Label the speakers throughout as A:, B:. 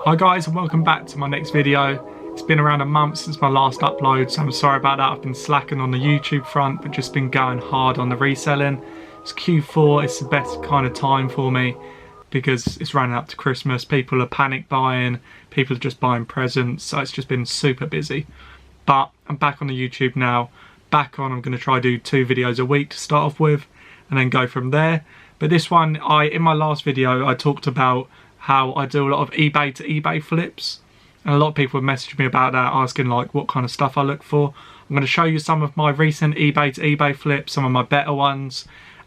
A: Hi guys, and welcome back to my next video. It's been around a month since my last upload, so I'm sorry about that. I've been slacking on the YouTube front, but just been going hard on the reselling. It's Q4, it's the best kind of time for me because it's running up to Christmas. People are panic buying, people are just buying presents, so it's just been super busy. But I'm back on the YouTube now. I'm going to try to do 2 videos a week to start off with and then go from there. But this one, in my last video, I talked about how I do a lot of eBay to eBay flips. And a lot of people have messaged me about that, asking like what kind of stuff I look for. I'm going to show you some of my recent eBay to eBay flips, some of my better ones.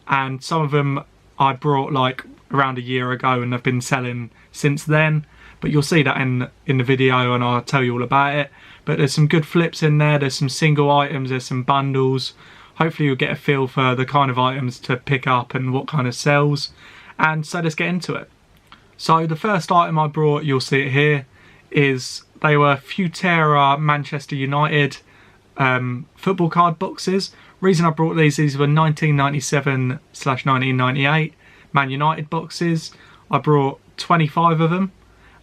A: And some of them I brought like around a year ago and have been selling since then. But you'll see that in the video and I'll tell you all about it. But there's some good flips in there, there's some single items, there's some bundles. Hopefully you'll get a feel for the kind of items to pick up and what kind of sells. And so let's get into it. So the first item I brought, you'll see it here, is they were Futera Manchester United football card boxes. Reason I brought these were 1997/1998 Man United boxes. I brought 25 of them,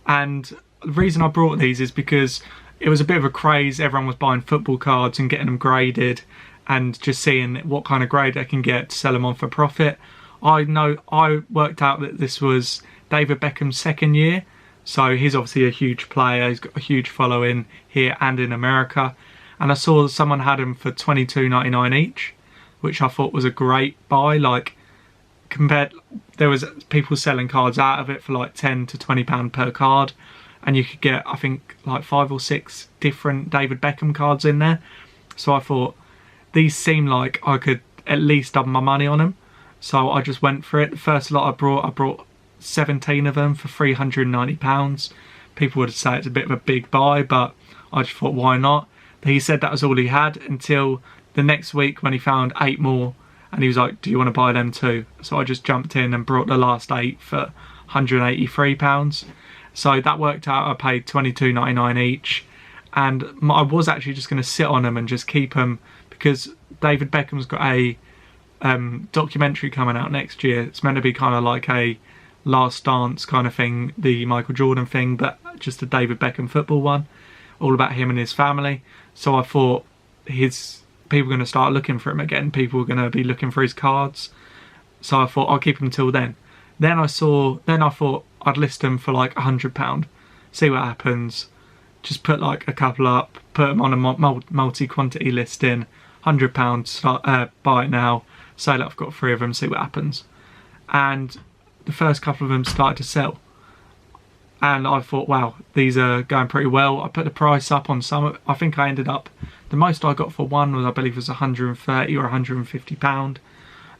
A: and the reason I brought these is because it was a bit of a craze. Everyone was buying football cards and getting them graded and just seeing what kind of grade they can get to sell them on for profit. I worked out that this was David Beckham's second year, so he's obviously a huge player. He's got a huge following here and in America, and I saw someone had them for $22.99 each, which I thought was a great buy. Like, there was people selling cards out of it for like £10 to £20 per card, and you could get, I think, like 5 or 6 different David Beckham cards in there. So I thought these seem like I could at least double my money on them, so I just went for it. The first lot I brought 17 of them for £390. People would say it's a bit of a big buy, but I just thought, why not? He said that was all he had until the next week when he found 8 more, and he was like, do you want to buy them too? So I just jumped in and brought the last 8 for £183. So that worked out. I paid $22.99 each, and I was actually just going to sit on them and just keep them because David Beckham's got a documentary coming out next year. It's meant to be kind of like a Last Dance kind of thing, the Michael Jordan thing, but just a David Beckham football one, all about him and his family. So I thought people are going to start looking for him again. People are going to be looking for his cards. So I thought I'll keep him till then. Then I thought I'd list them for like £100, see what happens. Just put like a couple up, put them on a multi-quantity listing, £100, buy it now, say that I've got 3 of them, see what happens. And the first couple of them started to sell, and I thought, wow, these are going pretty well. I put the price up on some. I think I ended up, the most I got for one was, I believe, was £130 or £150,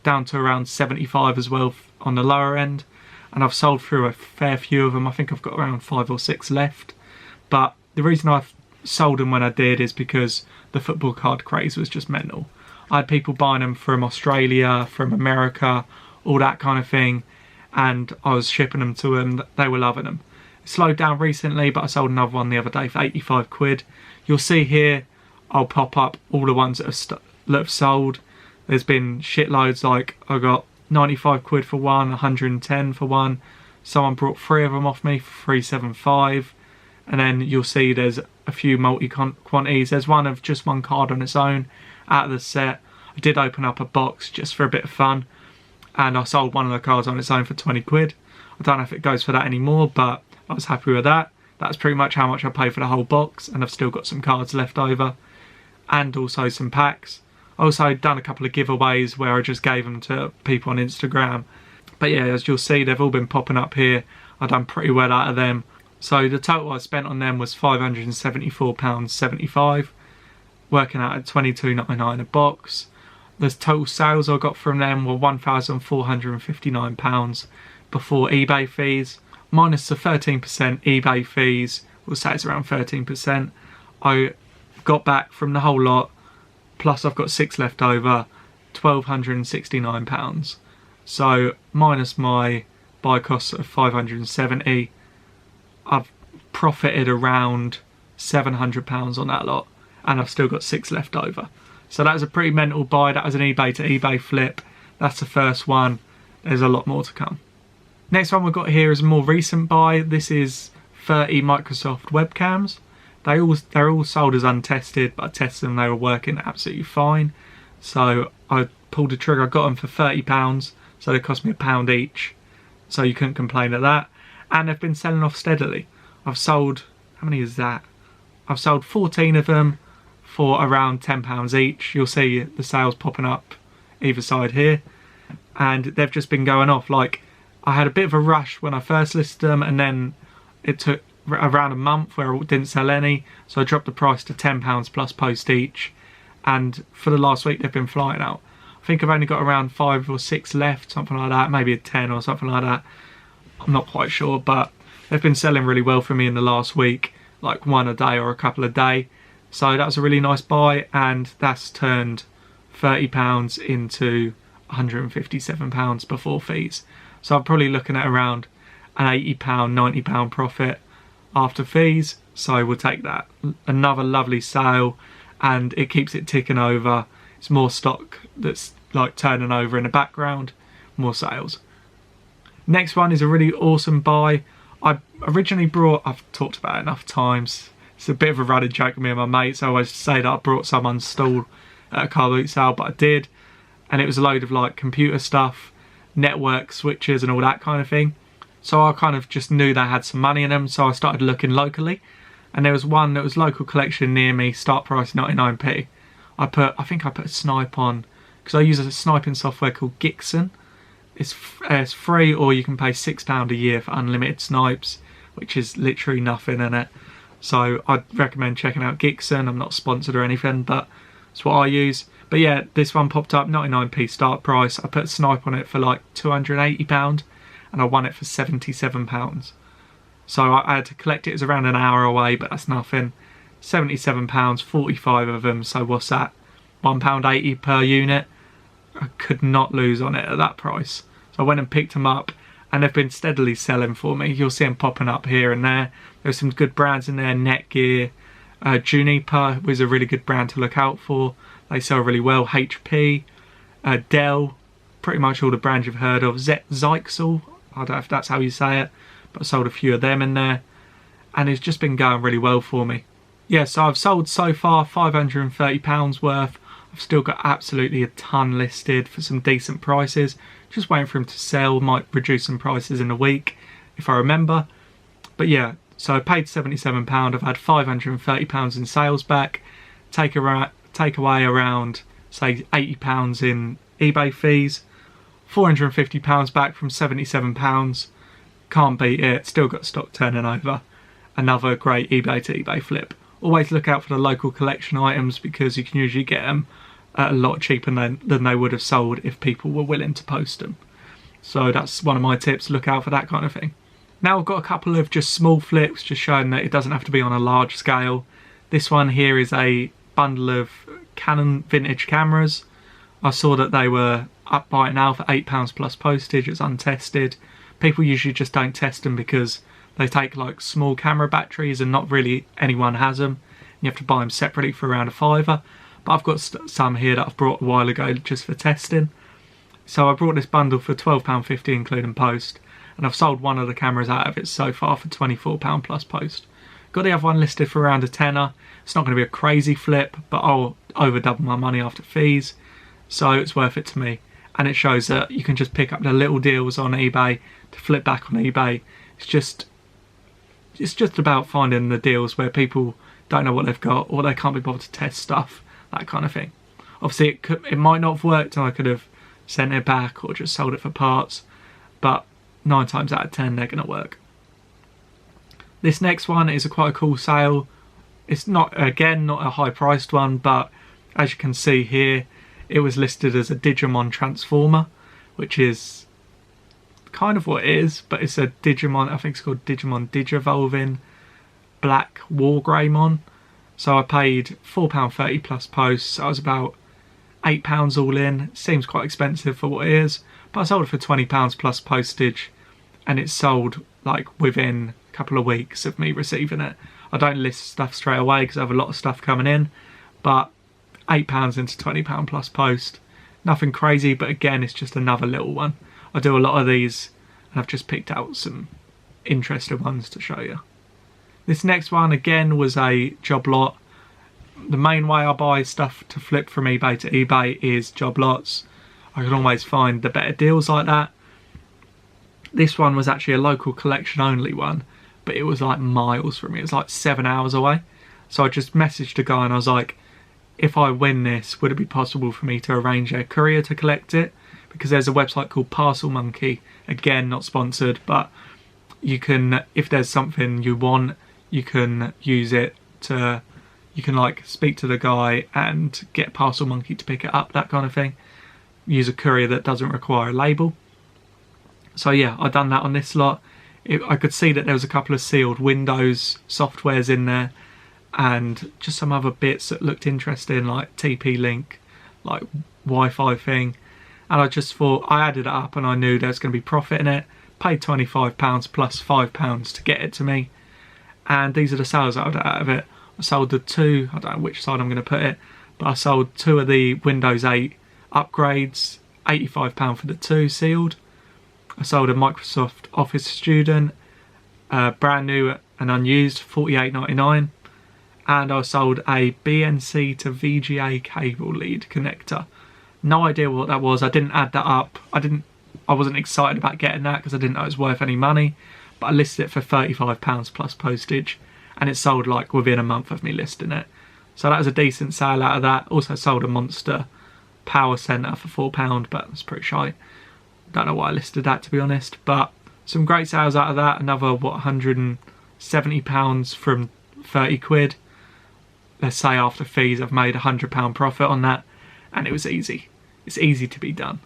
A: down to around 75 as well on the lower end. And I've sold through a fair few of them. I think I've got around 5 or 6 left. But the reason I've sold them when I did is because the football card craze was just mental. I had people buying them from Australia, from America, all that kind of thing, and I was shipping them to them. They were loving them. It slowed down recently, but I sold another one the other day for 85 quid. You'll see here, I'll pop up all the ones that have sold. There's been shitloads, like I got 95 quid for one, 110 for one. Someone brought 3 of them off me for 375. And then you'll see there's a few multi-quantities. There's one of just one card on its own out of the set. I did open up a box just for a bit of fun, and I sold one of the cards on its own for 20 quid. I don't know if it goes for that anymore, but I was happy with that. That's pretty much how much I paid for the whole box, and I've still got some cards left over, and also some packs. I also done a couple of giveaways where I just gave them to people on Instagram. But yeah, as you'll see, they've all been popping up here. I've done pretty well out of them. So the total I spent on them was £574.75, working out at £22.99 a box. The total sales I got from them were £1,459 before eBay fees, minus the 13% eBay fees. We'll say it's around 13%. I got back from the whole lot, plus I've got 6 left over, £1,269. So minus my buy costs of £570, I've profited around £700 on that lot, and I've still got 6 left over. So that was a pretty mental buy. That was an eBay to eBay flip. That's the first one. There's a lot more to come. Next one we've got here is a more recent buy. This is 30 Microsoft webcams. They're all sold as untested, but I tested them, they were working absolutely fine. So I pulled the trigger, I got them for £30, so they cost me £1 each. So you couldn't complain at that. And they've been selling off steadily. I've sold, how many is that? I've sold 14 of them for around £10 each. You'll see the sales popping up either side here. And they've just been going off. Like, I had a bit of a rush when I first listed them, and then it took around a month where I didn't sell any. So I dropped the price to £10 plus post each. And for the last week, they've been flying out. I think I've only got around 5 or 6 left, something like that. Maybe a 10 or something like that. I'm not quite sure, but they've been selling really well for me in the last week. Like one a day or a couple a day. So that was a really nice buy, and that's turned £30 into £157 before fees. So I'm probably looking at around an £80, £90 profit after fees. So we'll take that. Another lovely sale, and it keeps it ticking over. It's more stock that's like turning over in the background, more sales. Next one is a really awesome buy. I originally brought, I've talked about it enough times, it's a bit of a running joke with me and my mates. I always say that I brought some unstalled at a car boot sale, but I did. And it was a load of like computer stuff, network switches and all that kind of thing. So I kind of just knew they had some money in them, so I started looking locally. And there was one that was local collection near me, start price 99p. I think I put a snipe on, because I use a sniping software called Gixxon. It's free, or you can pay £6 a year for unlimited snipes, which is literally nothing in it. So I'd recommend checking out Gixxon. I'm not sponsored or anything, but it's what I use. But yeah, this one popped up, 99p start price. I put a snipe on it for like £280, and I won it for £77. So I had to collect it. It was around an hour away, but that's nothing. £77, 45 of them. So what's that? £1.80 per unit. I could not lose on it at that price. So I went and picked them up, and they've been steadily selling for me. You'll see them popping up here and there. There's some good brands in there. Netgear, Juniper was a really good brand to look out for. They sell really well. HP, Dell, pretty much all the brands you've heard of. Zyxel, I don't know if that's how you say it, but I sold a few of them in there, and it's just been going really well for me. Yeah, so I've sold so far £530 worth. I've still got absolutely a ton listed for some decent prices. Just waiting for them to sell. Might reduce some prices in a week if I remember. But yeah, so I paid £77. I've had £530 in sales back. Take away around, say, £80 in eBay fees. £450 back from £77. Can't beat it. Still got stock turning over. Another great eBay to eBay flip. Always look out for the local collection items, because you can usually get them a lot cheaper than they would have sold if people were willing to post them. So that's one of my tips, look out for that kind of thing. Now I've got a couple of just small flips, just showing that it doesn't have to be on a large scale. This one here is a bundle of Canon vintage cameras. I saw that they were up by it now for £8 plus postage. It's untested. People usually just don't test them because they take like small camera batteries and not really anyone has them. You have to buy them separately for around £5. But I've got some here that I've brought a while ago just for testing. So I brought this bundle for £12.50 including post, and I've sold one of the cameras out of it so far for £24 plus post. Got the other one listed for around a tenner. It's not going to be a crazy flip, but I'll over double my money after fees, so it's worth it to me. And it shows that you can just pick up the little deals on eBay to flip back on eBay. It's just about finding the deals where people don't know what they've got, or they can't be bothered to test stuff, that kind of thing. Obviously it might not have worked and I could have sent it back or just sold it for parts, but 9 times out of 10 they're going to work. This next one is quite a cool sale. It's not a high priced one, but as you can see here, it was listed as a Digimon Transformer, which is kind of what it is, but it's a Digimon, I think it's called Digimon Digivolving Black Wargreymon. So I paid £4.30 plus post, so I was about £8 all in. Seems quite expensive for what it is, but I sold it for £20 plus postage, and it's sold like within a couple of weeks of me receiving it. I don't list stuff straight away because I have a lot of stuff coming in, but £8 into £20 plus post, nothing crazy, but again it's just another little one. I do a lot of these and I've just picked out some interesting ones to show you. This next one again was a job lot. The main way I buy stuff to flip from eBay to eBay is job lots. I can always find the better deals like that. This one was actually a local collection only one, but it was like miles from me. It was like 7 hours away. So I just messaged a guy and I was like, if I win this, would it be possible for me to arrange a courier to collect it? Because there's a website called Parcel Monkey, again not sponsored, but you can, if there's something you want, you can use it to, you can like speak to the guy and get Parcel Monkey to pick it up, that kind of thing. Use a courier that doesn't require a label. So yeah, I done that on this lot. I could see that there was a couple of sealed Windows softwares in there and just some other bits that looked interesting, like TP-Link, like Wi-Fi thing. And I just thought, I added it up and I knew there was going to be profit in it. Paid £25 plus £5 to get it to me. And these are the sales I got out of it. I sold the two, I don't know which side I'm going to put it, but I sold 2 of the Windows 8 upgrades, £85 for the 2 sealed. I sold a Microsoft Office Student, brand new and unused, $48.99. And I sold a BNC to VGA cable lead connector. No idea what that was. I didn't add that up. I wasn't excited about getting that because I didn't know it was worth any money. But I listed it for £35 plus postage, and it sold like within a month of me listing it. So that was a decent sale out of that. Also sold a Monster Power Center for £4, but it's pretty shite. Don't know why I listed that, to be honest. But some great sales out of that. Another, what, £170 from 30 quid. Let's say after fees I've made £100 profit on that, and it was easy. It's easy to be done.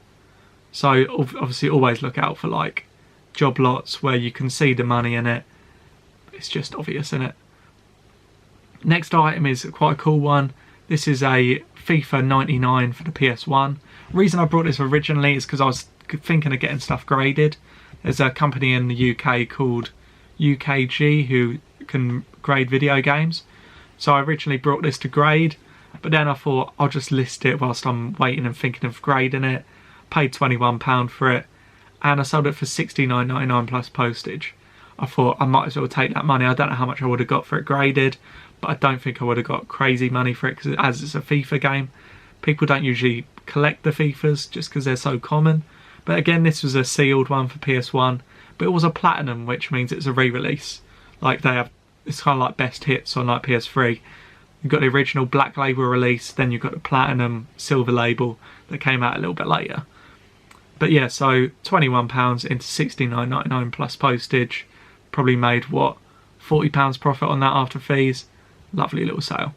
A: So obviously always look out for like job lots where you can see the money in it. It's just obvious, isn't it? Next item is quite a cool one. This is a FIFA 99 for the PS1. The reason I brought this originally is because I was thinking of getting stuff graded. There's a company in the UK called UKG who can grade video games. So I originally brought this to grade, but then I thought I'll just list it whilst I'm waiting and thinking of grading it. Paid £21 for it, and I sold it for $69.99 plus postage. I thought I might as well take that money. I don't know how much I would have got for it graded, but I don't think I would have got crazy money for it, because as it's a FIFA game, people don't usually collect the FIFAs just because they're so common. But again, this was a sealed one for PS1, but it was a platinum, which means it's a re-release. Like they have, it's kind of like best hits on like PS3. You've got the original black label release, then you've got the platinum silver label that came out a little bit later. But yeah, so £21 into $69.99 plus postage. Probably made, what, £40 profit on that after fees. Lovely little sale.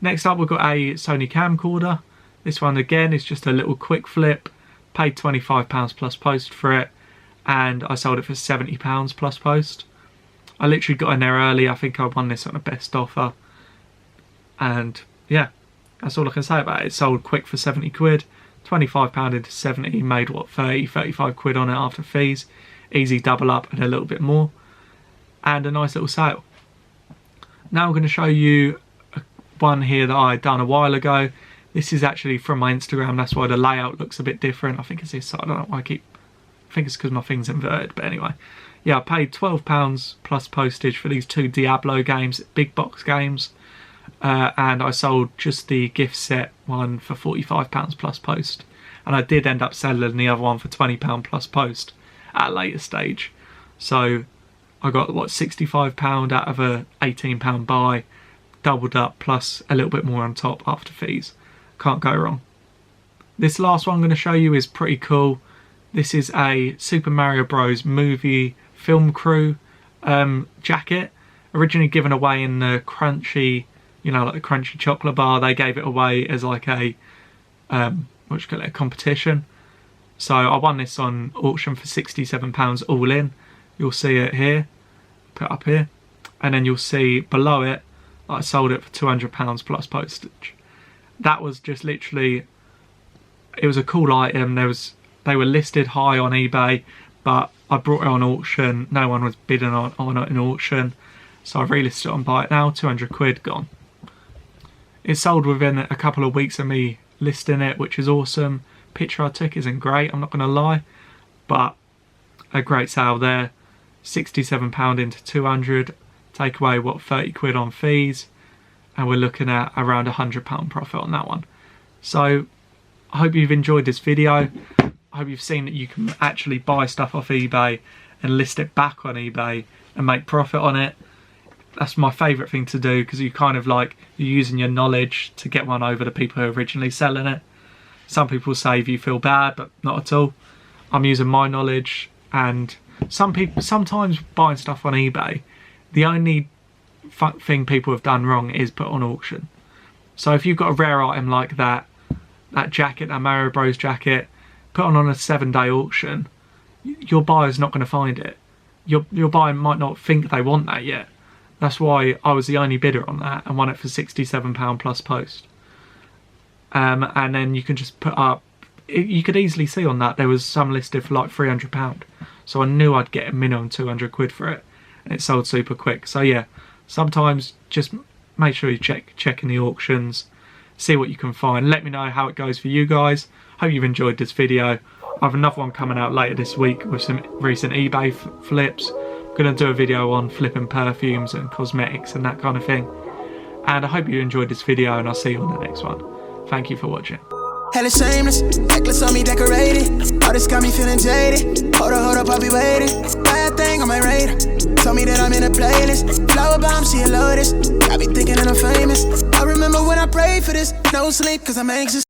A: Next up, we've got a Sony Camcorder. This one again is just a little quick flip. Paid £25 plus post for it, and I sold it for £70 plus post. I literally got in there early. I think I won this on a best offer. And yeah, that's all I can say about it. It sold quick for 70 quid. £25 into 70, made what, 30, 35 quid on it after fees. Easy double up and a little bit more. And a nice little sale. Now I'm going to show you one here that I done a while ago. This is actually from my Instagram, that's why the layout looks a bit different. I think it's this side, I don't know why I think it's because my thing's inverted, but anyway. Yeah, I paid £12 plus postage for these 2 Diablo games, big box games. And I sold just the gift set one for £45 plus post. And I did end up selling the other one for £20 plus post at a later stage. So I got, what, £65 out of a £18 buy, doubled up, plus a little bit more on top after fees. Can't go wrong. This last one I'm going to show you is pretty cool. This is a Super Mario Bros. Movie film crew jacket. Originally given away in the Crunchy, you know, like the Crunchy chocolate bar. They gave it away as like a, a competition. So I won this on auction for £67 all in. You'll see it here, put up here. And then you'll see below it, I sold it for £200 plus postage. That was just literally, it was a cool item. They were listed high on eBay, but I brought it on auction. No one was bidding on it in auction. So I've relisted it on Buy It Now, 200 quid gone. It sold within a couple of weeks of me listing it, which is awesome. Picture I took isn't great, I'm not going to lie, but a great sale there. £67 into 200, take away, what, 30 quid on fees, and we're looking at around £100 profit on that one. So I hope you've enjoyed this video. I hope you've seen that you can actually buy stuff off eBay and list it back on eBay and make profit on it. That's my favourite thing to do, because you kind of like, you're using your knowledge to get one over to people who are originally selling it. Some people say if you feel bad, but not at all. I'm using my knowledge, and sometimes buying stuff on eBay, the only thing people have done wrong is put on auction. So if you've got a rare item like that jacket, that Mario Bros jacket, put on a 7-day auction, your buyer's not going to find it. Your buyer might not think they want that yet. That's why I was the only bidder on that and won it for £67 plus post. And then you can just put up, you could easily see on that there was some listed for like £300. So I knew I'd get a minimum 200 quid for it, and it sold super quick. So yeah, sometimes just make sure you check in the auctions, see what you can find. Let me know how it goes for you guys. Hope you've enjoyed this video. I have another one coming out later this week with some recent eBay flips. I'm going to do a video on flipping perfumes and cosmetics and that kind of thing. And I hope you enjoyed this video, and I'll see you on the next one. Thank you for watching.
B: Hella shameless, necklace on me decorated. All this got me feeling jaded. Hold up, I'll be waiting. Bad thing on my radar. Told me that I'm in a playlist. Flower bomb, she a lotus. I be thinking that I'm famous. I remember when I prayed for this. No sleep, cause I'm anxious.